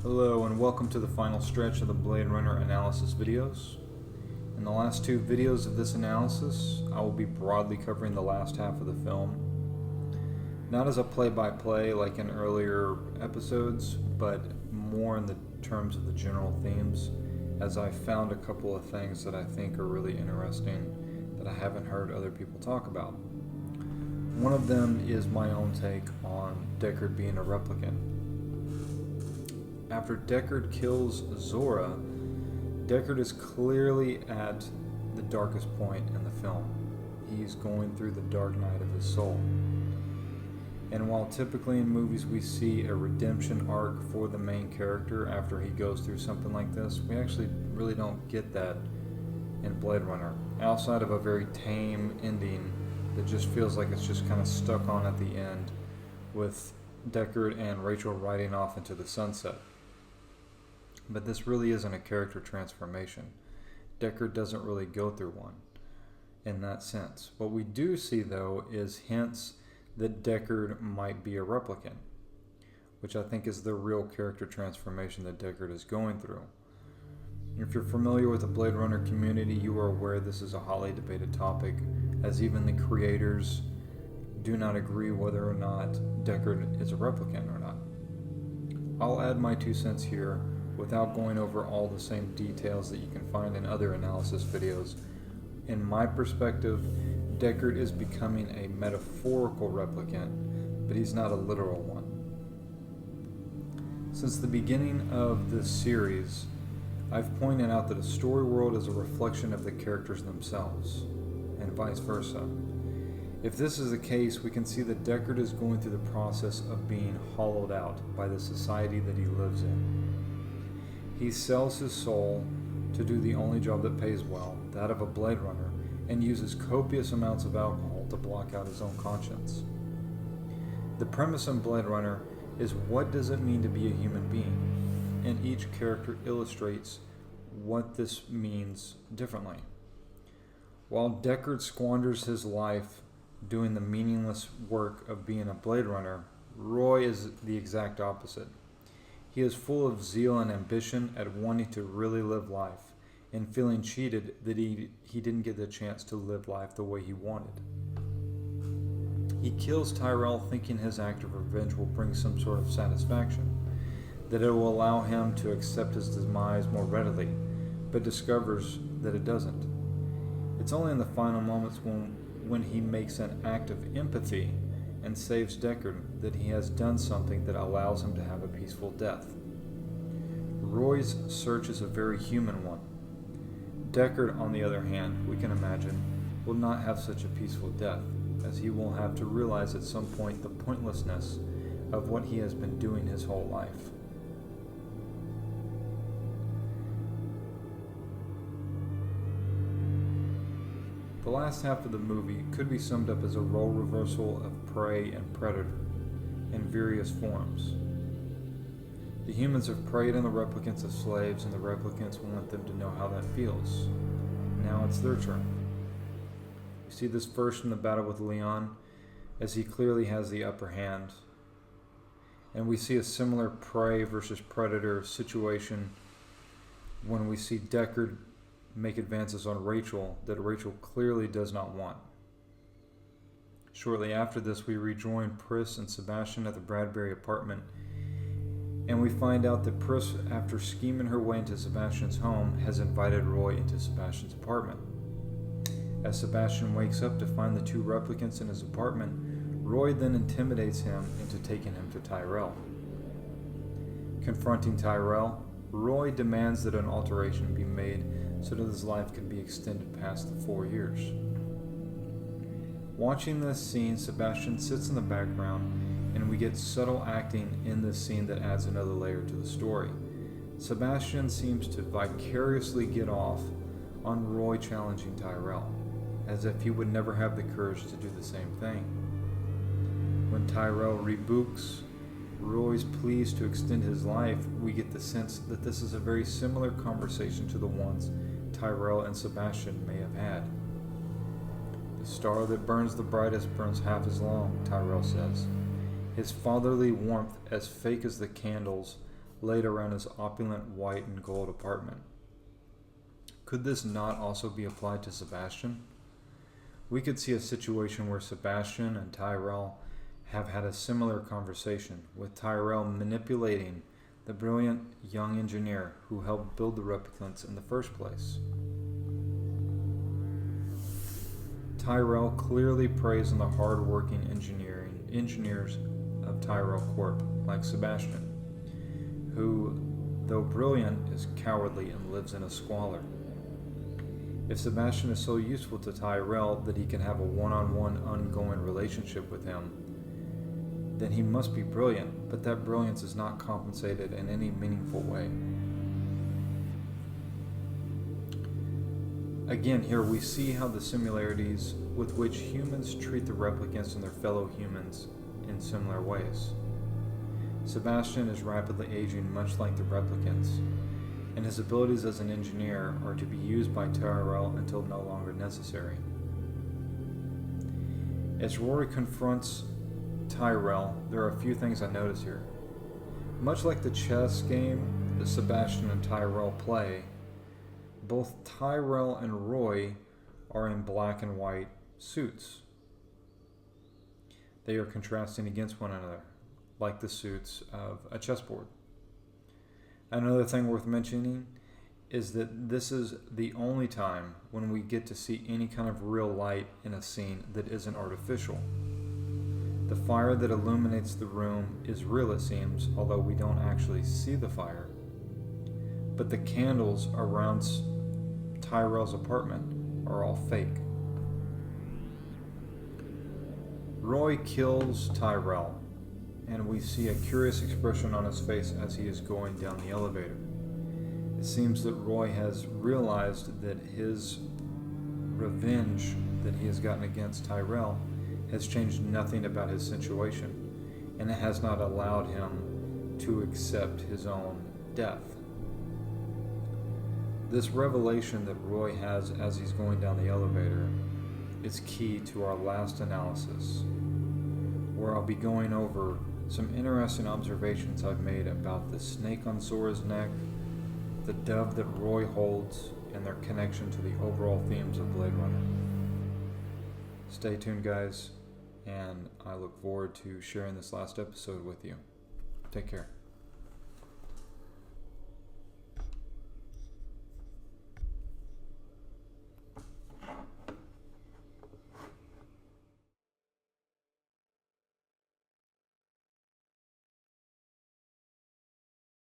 Hello and welcome to the final stretch of the Blade Runner analysis videos. In the last two videos of this analysis, I will be broadly covering the last half of the film. Not as a play-by-play like in earlier episodes, but more in the terms of the general themes, as I found a couple of things that I think are really interesting that I haven't heard other people talk about. One of them is my own take on Deckard being a replicant. After Deckard kills Zora, Deckard is clearly at the darkest point in the film. He's going through the dark night of his soul. And while typically in movies we see a redemption arc for the main character after he goes through something like this, we actually really don't get that in Blade Runner, outside of a very tame ending that just feels like it's just kind of stuck on at the end with Deckard and Rachel riding off into the sunset. But this really isn't a character transformation. Deckard doesn't really go through one in that sense. What we do see, though, is hints that Deckard might be a replicant, which I think is the real character transformation that Deckard is going through. If you're familiar with the Blade Runner community, you are aware this is a hotly debated topic, as even the creators do not agree whether or not Deckard is a replicant or not. I'll add my 2 cents here without going over all the same details that you can find in other analysis videos. In my perspective, Deckard is becoming a metaphorical replicant, but he's not a literal one. Since the beginning of this series, I've pointed out that a story world is a reflection of the characters themselves, and vice versa. If this is the case, we can see that Deckard is going through the process of being hollowed out by the society that he lives in. He sells his soul to do the only job that pays well, that of a Blade Runner, and uses copious amounts of alcohol to block out his own conscience. The premise in Blade Runner is, what does it mean to be a human being? And each character illustrates what this means differently. While Deckard squanders his life doing the meaningless work of being a Blade Runner, Roy is the exact opposite. He is full of zeal and ambition at wanting to really live life, and feeling cheated that he didn't get the chance to live life the way he wanted. He kills Tyrell thinking his act of revenge will bring some sort of satisfaction, that it will allow him to accept his demise more readily, but discovers that it doesn't. It's only in the final moments when he makes an act of empathy and saves Deckard that he has done something that allows him to have a peaceful death. Roy's search is a very human one. Deckard, on the other hand, we can imagine, will not have such a peaceful death, as he will have to realize at some point the pointlessness of what he has been doing his whole life. The last half of the movie could be summed up as a role reversal of prey and predator in various forms. The humans have preyed on the replicants as slaves, and the replicants want them to know how that feels. Now it's their turn. We see this first in the battle with Leon, as he clearly has the upper hand. And we see a similar prey versus predator situation when we see Deckard make advances on Rachel that Rachel clearly does not want. Shortly after this, we rejoin Pris and Sebastian at the Bradbury apartment, and we find out that Pris, after scheming her way into Sebastian's home, has invited Roy into Sebastian's apartment. As Sebastian wakes up to find the 2 replicants in his apartment, Roy then intimidates him into taking him to Tyrell. Confronting Tyrell, Roy demands that an alteration be made so that his life could be extended past the 4 years. Watching this scene, Sebastian sits in the background, and we get subtle acting in this scene that adds another layer to the story. Sebastian seems to vicariously get off on Roy challenging Tyrell, as if he would never have the courage to do the same thing. When Tyrell rebukes Roy's pleas to extend his life, we get the sense that this is a very similar conversation to the ones Tyrell and Sebastian may have had. The star that burns the brightest burns half as long, Tyrell says. His fatherly warmth, as fake as the candles laid around his opulent white and gold apartment. Could this not also be applied to Sebastian? We could see a situation where Sebastian and Tyrell have had a similar conversation, with Tyrell manipulating the brilliant young engineer who helped build the replicants in the first place. Tyrell clearly preys on the hard-working engineers of Tyrell Corp, like Sebastian, who, though brilliant, is cowardly and lives in a squalor. If Sebastian is so useful to Tyrell that he can have a one-on-one ongoing relationship with him, then he must be brilliant, but that brilliance is not compensated in any meaningful way. Again, here we see how the similarities with which humans treat the replicants and their fellow humans in similar ways. Sebastian is rapidly aging much like the replicants, and his abilities as an engineer are to be used by Tyrell until no longer necessary. As Rory confronts Tyrell, there are a few things I notice here. Much like the chess game that Sebastian and Tyrell play, both Tyrell and Roy are in black and white suits. They are contrasting against one another, like the suits of a chessboard. Another thing worth mentioning is that this is the only time when we get to see any kind of real light in a scene that isn't artificial. The fire that illuminates the room is real, it seems, although we don't actually see the fire. But the candles around Tyrell's apartment are all fake. Roy kills Tyrell, and we see a curious expression on his face as he is going down the elevator. It seems that Roy has realized that his revenge that he has gotten against Tyrell has changed nothing about his situation, and it has not allowed him to accept his own death. This revelation that Roy has as he's going down the elevator is key to our last analysis, where I'll be going over some interesting observations I've made about the snake on Zora's neck, the dove that Roy holds, and their connection to the overall themes of Blade Runner. Stay tuned, guys, and I look forward to sharing this last episode with you. Take care.